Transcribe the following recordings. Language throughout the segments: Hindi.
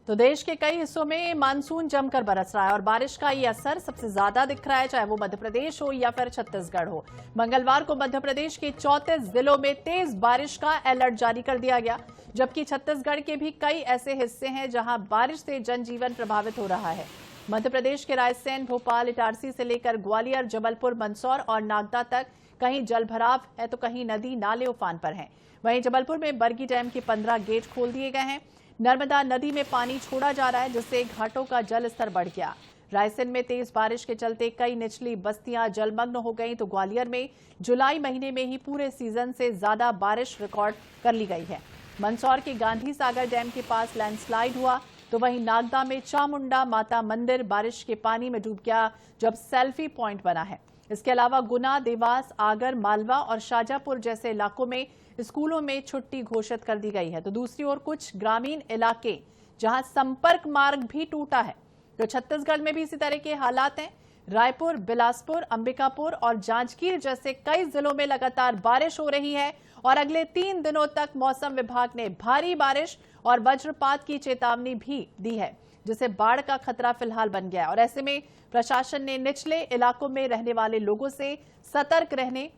तो देश के कई हिस्सों में मानसून जमकर बरस रहा है और बारिश का ये असर सबसे ज्यादा दिख रहा है, चाहे वो मध्य प्रदेश हो या फिर छत्तीसगढ़ हो। मंगलवार को मध्य प्रदेश के 34 जिलों में तेज बारिश का अलर्ट जारी कर दिया गया, जबकि छत्तीसगढ़ के भी कई ऐसे हिस्से हैं जहां बारिश से जनजीवन प्रभावित हो रहा है। मध्य प्रदेश के रायसेन, भोपाल, इटारसी से लेकर ग्वालियर, जबलपुर, मंदसौर और नागदा तक कहीं जलभराव है तो कहीं नदी नाले उफान पर हैं। वहीं जबलपुर में बरगी डैम के 15 गेट खोल दिए गए हैं। नर्मदा नदी में पानी छोड़ा जा रहा है, जिससे घाटों का जल स्तर बढ़ गया। रायसेन में तेज बारिश के चलते कई निचली बस्तियां जलमग्न हो गईं, तो ग्वालियर में जुलाई महीने में ही पूरे सीजन से ज्यादा बारिश रिकॉर्ड कर ली गई है। मंदसौर के गांधी सागर डैम के पास लैंडस्लाइड हुआ, तो वहीं नागदा में चामुंडा माता मंदिर बारिश के पानी में डूब गया, जब सेल्फी पॉइंट बना है। इसके अलावा गुना, देवास, आगर, मालवा और शाजापुर जैसे इलाकों में स्कूलों में छुट्टी घोषित कर दी गई है। तो दूसरी ओर कुछ ग्रामीण इलाके जहां संपर्क मार्ग भी टूटा है, तो छत्तीसगढ़ में भी इसी तरह के हालात हैं। रायपुर, बिलासपुर, अंबिकापुर और जांजगीर जैसे कई जिलों में लगातार बारिश हो रही है और अगले 3 दिनों तक मौसम विभाग ने भारी बारिश और वज्रपात की चेतावनी भी दी है, जिससे बाढ़ का खतरा फिलहाल बन गया है। और ऐसे में प्रशासन ने निचले इलाकों में रहने वाले लोगों से सतर्क रहने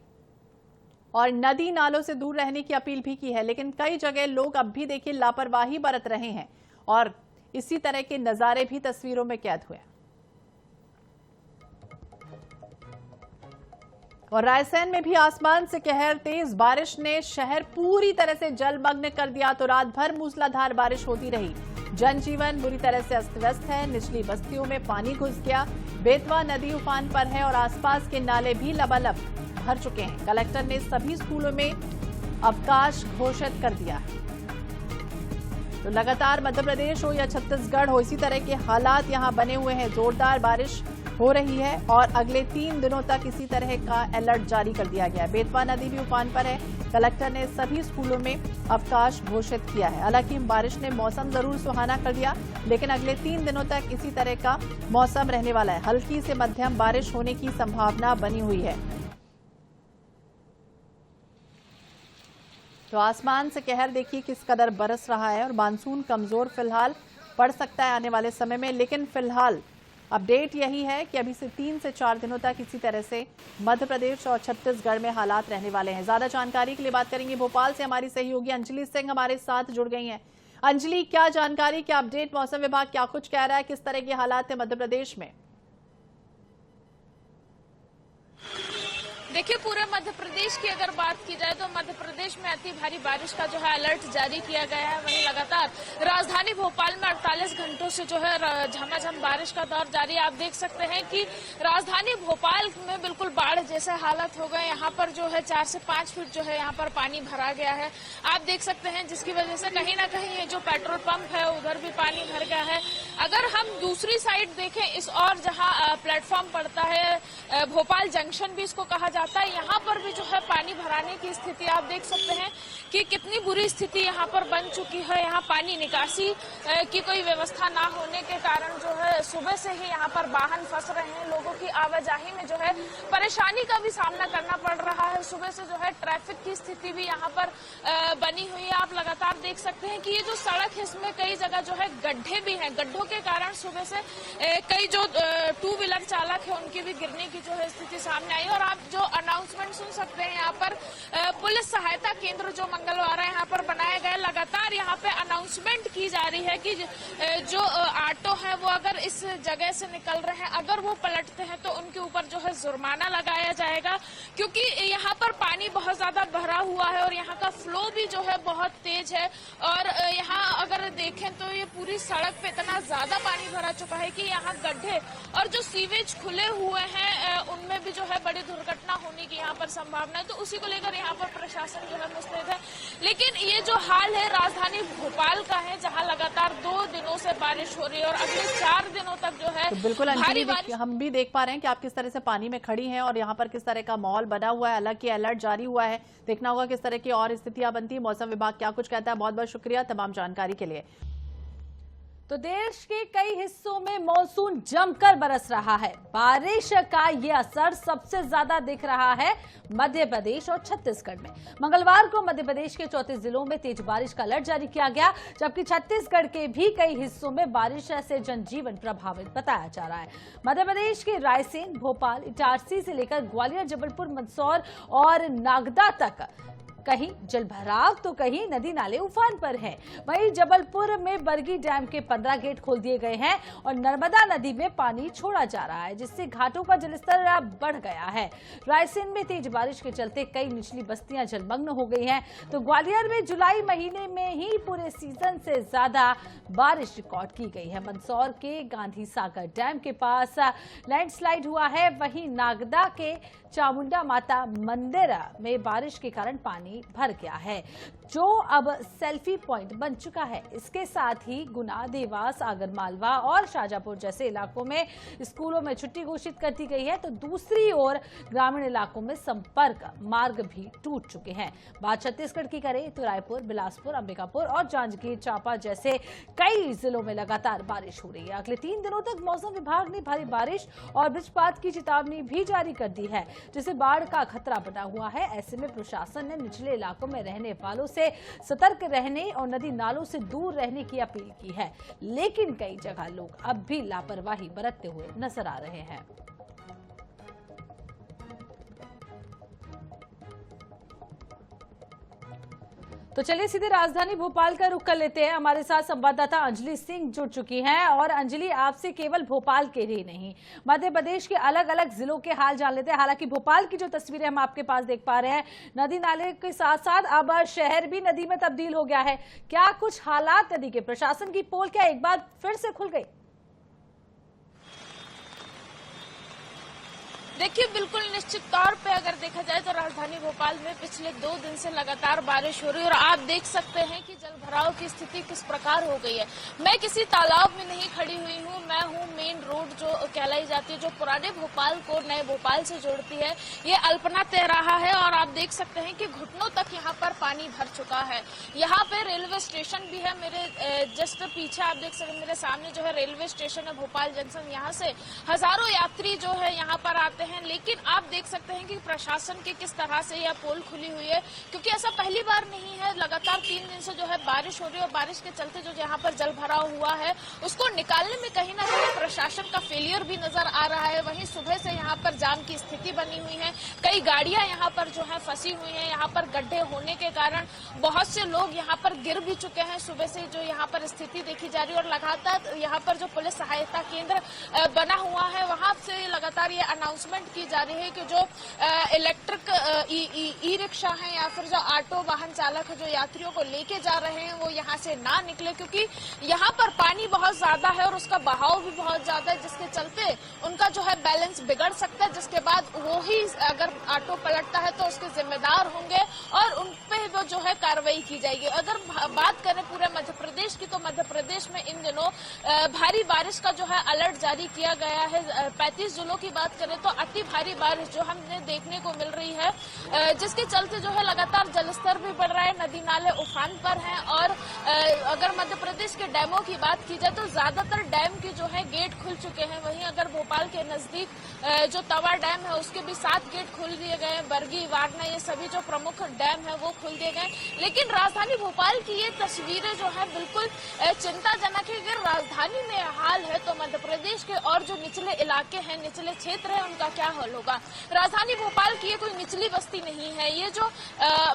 और नदी नालों से दूर रहने की अपील भी की है, लेकिन कई जगह लोग अब भी देखिए लापरवाही बरत रहे हैं और इसी तरह के नजारे भी तस्वीरों में कैद हुए। और रायसेन में भी आसमान से कहर, तेज बारिश ने शहर पूरी तरह से जलमग्न कर दिया, तो रात भर मूसलाधार बारिश होती रही। जनजीवन बुरी तरह से अस्त व्यस्त है, निचली बस्तियों में पानी घुस गया, बेतवा नदी उफान पर है और आसपास के नाले भी लबालब भर चुके हैं। कलेक्टर ने सभी स्कूलों में अवकाश घोषित कर दिया है। तो लगातार मध्य प्रदेश हो या छत्तीसगढ़ हो, इसी तरह के हालात यहां बने हुए हैं। जोरदार बारिश हो रही है और अगले 3 दिनों तक इसी तरह का अलर्ट जारी कर दिया गया है। बेतवा नदी भी उफान पर है। कलेक्टर ने सभी स्कूलों में अवकाश घोषित किया है। हालांकि बारिश ने मौसम जरूर सुहाना कर दिया, लेकिन अगले 3 दिनों तक इसी तरह का मौसम रहने वाला है। हल्की से मध्यम बारिश होने की संभावना बनी हुई है। तो आसमान से कहर देखिए किस कदर बरस रहा है और मानसून कमजोर फिलहाल पड़ सकता है आने वाले समय में, लेकिन फिलहाल अपडेट यही है कि अभी से 3 से 4 दिनों तक इसी तरह से मध्य प्रदेश और छत्तीसगढ़ में हालात रहने वाले हैं। ज्यादा जानकारी के लिए बात करेंगे भोपाल से हमारी सहयोगी अंजलि सिंह हमारे साथ जुड़ गई हैं। अंजलि, क्या जानकारी, क्या अपडेट, मौसम विभाग क्या कुछ कह रहा है, किस तरह के हालात है मध्य प्रदेश में? देखिए, पूरे मध्य प्रदेश की अगर बात की जाए तो मध्य प्रदेश में अति भारी बारिश का जो है अलर्ट जारी किया गया है। वहीं लगातार राजधानी भोपाल में 48 घंटों से जो है झमाझम बारिश का दौर जारी है। आप देख सकते हैं कि राजधानी भोपाल में बिल्कुल बाढ़ जैसे हालत हो गए। यहाँ पर जो है 4 से 5 फीट जो है यहाँ पर पानी भरा गया है। आप देख सकते हैं, जिसकी वजह से कहीं ना कहीं ये जो पेट्रोल पंप है उधर भी पानी भर गया है। अगर हम दूसरी साइड देखें, इस और जहाँ प्लेटफॉर्म पड़ता है, भोपाल जंक्शन भी इसको कहा जाता है, यहाँ पर भी जो है पानी भराने की स्थिति आप देख सकते हैं कि कितनी बुरी स्थिति यहाँ पर बन चुकी है। यहाँ पानी निकासी की कोई व्यवस्था ना होने के कारण जो है सुबह से ही यहाँ पर वाहन फंस रहे हैं। लोगों की आवाजाही में जो है परेशानी का भी सामना करना पड़ रहा है। सुबह से जो है ट्रैफिक की स्थिति भी यहाँ पर बनी हुई है। आप लगातार देख सकते हैं कि ये जो सड़क है इसमें कई जगह जो है गड्ढे भी हैं। गड्ढों के कारण सुबह से कई जो 2 व्हीलर चालक है उनकी भी गिरने की जो है स्थिति सामने आई। और आप जो अनाउंसमेंट सुन सकते हैं, यहाँ पर पुलिस सहायता केंद्र जो मंगलवार यहाँ पर बनाए गए, लगातार यहाँ पे अनाउंसमेंट की जा रही है कि जो ऑटो है वो अगर इस जगह से निकल रहे हैं, अगर वो पलटते हैं तो उनके ऊपर जो है जुर्माना लगाया जाएगा, क्योंकि यहाँ पर पानी बहुत ज्यादा भरा हुआ है और यहाँ का फ्लो भी जो है बहुत तेज है। और यहाँ अगर देखें तो ये पूरी सड़क पे इतना ज्यादा पानी भरा चुका है कि यहाँ गड्ढे और जो सीवेज खुले हुए हैं उनमें भी जो है बड़ी दुर्घटना होने की यहाँ पर संभावना है। तो उसी को लेकर यहाँ पर प्रशासन जो है मुस्तैद है। लेकिन ये जो हाल है राजधानी भोपाल का है, जहाँ लगातार 2 दिनों से बारिश हो रही है और अगले 4 दिनों तक जो है तो बिल्कुल भारी बारिश। हम भी देख पा रहे हैं कि आप किस तरह से पानी में खड़ी हैं और यहाँ पर किस तरह का माहौल बना हुआ है। हालांकि अलर्ट जारी हुआ है, देखना होगा किस तरह की और स्थितियां बनती है। मौसम विभाग क्या कुछ कहता है। बहुत बहुत शुक्रिया तमाम जानकारी के लिए। तो देश के कई हिस्सों में मॉनसून जमकर बरस रहा है। बारिश का ये असर सबसे ज्यादा दिख रहा है मध्य प्रदेश और छत्तीसगढ़ में। मंगलवार को मध्य प्रदेश के 34 जिलों में तेज बारिश का अलर्ट जारी किया गया, जबकि छत्तीसगढ़ के भी कई हिस्सों में बारिश से जनजीवन प्रभावित बताया जा रहा है। मध्य प्रदेश के रायसेन, भोपाल, इटारसी से लेकर ग्वालियर, जबलपुर, मंदसौर और नागदा तक कहीं जलभराव तो कहीं नदी नाले उफान पर हैं। वहीं जबलपुर में बरगी डैम के 15 गेट खोल दिए गए हैं और नर्मदा नदी में पानी छोड़ा जा रहा है, जिससे घाटों का जलस्तर बढ़ गया है। रायसेन में तेज बारिश के चलते कई निचली बस्तियां जलमग्न हो गई हैं, तो ग्वालियर में जुलाई महीने में ही पूरे सीजन से ज्यादा बारिश रिकॉर्ड की गई है। मंदसौर के गांधी सागर डैम के पास लैंडस्लाइड हुआ है। वहीं नागदा के चामुंडा माता मंदिर में बारिश के कारण पानी भर गया है, जो अब सेल्फी पॉइंट बन चुका है। इसके साथ ही गुना, देवास, आगरमालवा और शाजापुर जैसे इलाकों में स्कूलों में छुट्टी घोषित कर दी गई है, तो दूसरी ओर ग्रामीण इलाकों में संपर्क मार्ग भी टूट चुके हैं। बात छत्तीसगढ़ की करें तो रायपुर, बिलासपुर, अंबिकापुर और जांजगीर चांपा जैसे कई जिलों में लगातार बारिश हो रही है। अगले 3 दिनों तक मौसम विभाग ने भारी बारिश और वज्रपात की चेतावनी भी जारी कर दी है, जिससे बाढ़ का खतरा बना हुआ है। ऐसे में प्रशासन ने निचले इलाकों में रहने वालों से सतर्क रहने और नदी नालों से दूर रहने की अपील की है, लेकिन कई जगह लोग अब भी लापरवाही बरतते हुए नजर आ रहे हैं। तो चलिए सीधे राजधानी भोपाल का रुख कर लेते हैं। हमारे साथ संवाददाता अंजलि सिंह जुड़ चुकी हैं और अंजलि, आपसे केवल भोपाल के ही नहीं, मध्य प्रदेश के अलग अलग जिलों के हाल जान लेते हैं। हालांकि भोपाल की जो तस्वीरें हम आपके पास देख पा रहे हैं, नदी नाले के साथ साथ अब शहर भी नदी में तब्दील हो गया है। क्या कुछ हालात नदी के? प्रशासन की पोल क्या एक बार फिर से खुल गई? देखिए, बिल्कुल निश्चित तौर पे अगर देखा जाए तो राजधानी भोपाल में पिछले 2 दिन से लगातार बारिश हो रही है और आप देख सकते हैं कि जलभराव की स्थिति किस प्रकार हो गई है। मैं किसी तालाब में नहीं खड़ी हुई हूँ, मैं हूँ मेन रोड जो कहलाई जाती है, जो पुराने भोपाल को नए भोपाल से जोड़ती है। ये अल्पना तेराहा है और आप देख सकते हैं कि घुटनों तक यहाँ पर पानी भर चुका है। यहाँ पे रेलवे स्टेशन भी है, मेरे जस्ट पीछे आप देख सकते हैं, मेरे सामने जो है रेलवे स्टेशन है भोपाल जंक्शन। यहाँ से हजारों यात्री जो है यहाँ पर आते हैं, लेकिन आप देख सकते हैं कि प्रशासन की किस तरह से यह पोल खुली हुई है, क्योंकि ऐसा पहली बार नहीं है। लगातार 3 दिन से जो है बारिश हो रही है और बारिश के चलते जो यहाँ पर जल भराव हुआ है उसको निकालने में कहीं ना कहीं प्रशासन का फेलियर भी नजर आ रहा है। वहीं सुबह से यहाँ पर जाम की स्थिति बनी हुई है, कई गाड़ियां यहाँ पर जो है फंसी हुई है। यहाँ पर गड्ढे होने के कारण बहुत से लोग यहाँ पर गिर भी चुके हैं। सुबह से जो यहाँ पर स्थिति देखी जा रही है और लगातार यहाँ पर जो पुलिस सहायता केंद्र बना हुआ है वहां से लगातार ये अनाउंसमेंट की जा रही है कि जो इलेक्ट्रिक ई रिक्शा है या फिर जो ऑटो वाहन चालक है जो यात्रियों को लेके जा रहे हैं वो यहाँ से ना निकले, क्योंकि यहाँ पर पानी बहुत ज्यादा है और उसका बहाव भी बहुत ज्यादा है, जिसके चलते उनका जो है बैलेंस बिगड़ सकता है, जिसके बाद वो ही अगर ऑटो पलटता है तो उसके जिम्मेदार होंगे और उन पे वो जो है कार्रवाई की जाएगी। अगर बात करें पूरे मध्य प्रदेश की तो मध्य प्रदेश में इन दिनों भारी बारिश का जो है अलर्ट जारी किया गया है। 35 जिलों की बात करें तो अति भारी बारिश जो हमने देखने को मिल रही है, जिसके चलते जो है लगातार जलस्तर भी बढ़ रहा है, नदी नाले उफान पर हैं। और अगर मध्य प्रदेश के डैमों की बात की जाए तो ज्यादातर डैम के जो है गेट खुल चुके हैं। वहीं अगर भोपाल के नजदीक जो तवा डैम है उसके भी 7 गेट खोल दिए गए हैं। बरगी, वारना, ये सभी जो प्रमुख डैम है वो खोल दिए गए। लेकिन राजधानी भोपाल की ये तस्वीरें जो है बिल्कुल चिंताजनक है। अगर राजधानी में हाल है तो मध्य प्रदेश के और जो निचले इलाके हैं, निचले क्षेत्र है, उनका क्या हाल होगा? राजधानी भोपाल की ये कोई निचली बस्ती नहीं है, ये जो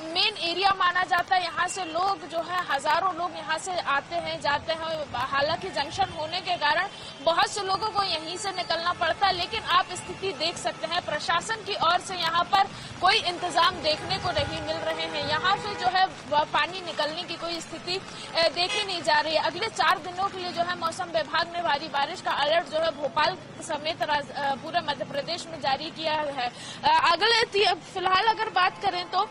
मेन एरिया माना जाता है। यहाँ से लोग जो है हजारों लोग यहाँ से आते हैं जाते हैं। हालांकि जंक्शन होने के कारण बहुत से लोगों को यहीं से निकलना पड़ता है, लेकिन आप स्थिति देख सकते हैं प्रशासन की ओर से यहाँ पर कोई इंतजाम देखने को नहीं मिल रहे हैं। यहाँ से जो है पानी निकलने की कोई स्थिति देखी नहीं जा रही है। अगले 4 दिनों के लिए जो है मौसम विभाग ने भारी बारिश का अलर्ट जो है भोपाल समेत पूरे मध्य प्रदेश में जारी किया है। अगले फिलहाल अगर बात करें तो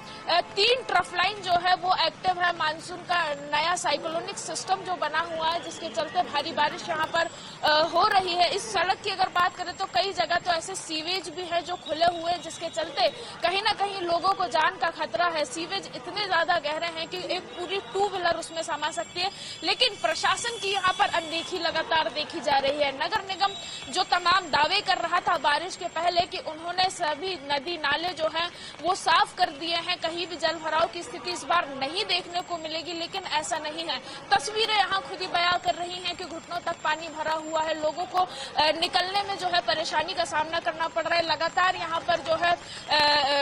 3 ट्रफ लाइन जो है वो एक्टिव है। मानसून का नया साइक्लोनिक सिस्टम जो बना हुआ है, जिसके चलते भारी बारिश यहाँ पर हो रही है। इस सड़क की अगर बात करें तो कई जगह तो ऐसे सीवेज भी है जो खुले हुए, जिसके चलते कहीं ना कहीं लोगों को जान का खतरा है। सीवेज इतने ज्यादा गहरे हैं कि एक पूरी 2 व्हीलर उसमें समा सकती है। लेकिन लेकिन प्रशासन की यहाँ पर अनदेखी लगातार देखी जा रही है। नगर निगम जो तमाम दावे कर रहा था बारिश के पहले कि उन्होंने सभी नदी नाले जो हैं वो साफ कर दिए हैं, कहीं भी जल भराव की स्थिति इस बार नहीं देखने को मिलेगी, लेकिन ऐसा नहीं है। तस्वीरें यहाँ खुद ही बयां कर रही हैं कि घुटनों तक पानी भरा हुआ है, लोगों को निकलने में जो है परेशानी का सामना करना पड़ रहा है। लगातार यहाँ पर जो है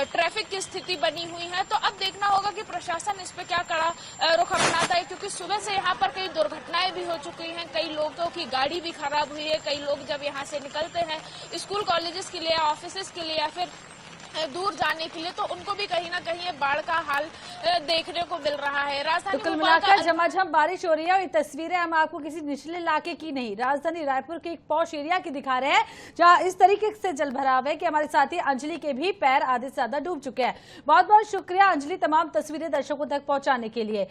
ट्रैफिक की स्थिति बनी हुई है। तो अब देखना होगा कि प्रशासन इस पे क्या कड़ा रुख अपनाता है, क्योंकि सुबह से यहाँ पर कई दुर्घटनाएं भी हो चुकी हैं, कई लोगों की गाड़ी भी खराब हुई है। कई लोग जब यहाँ से निकलते हैं स्कूल कॉलेजेस के लिए, ऑफिसेज के लिए या फिर दूर जाने के लिए, तो उनको भी कहीं ना कहीं बाढ़ का हाल देखने को मिल रहा है। राजधानी तो कुल मिलाकर झमाझम बारिश हो रही है और ये तस्वीरें हम आपको किसी निचले इलाके की नहीं, राजधानी रायपुर के एक पॉश एरिया की दिखा रहे हैं, जहां इस तरीके से जल भराव है कि हमारे साथी अंजलि के भी पैर आधे से ज्यादा डूब चुके हैं। बहुत बहुत शुक्रिया अंजलि, तमाम तस्वीरें दर्शकों तक पहुंचाने के लिए।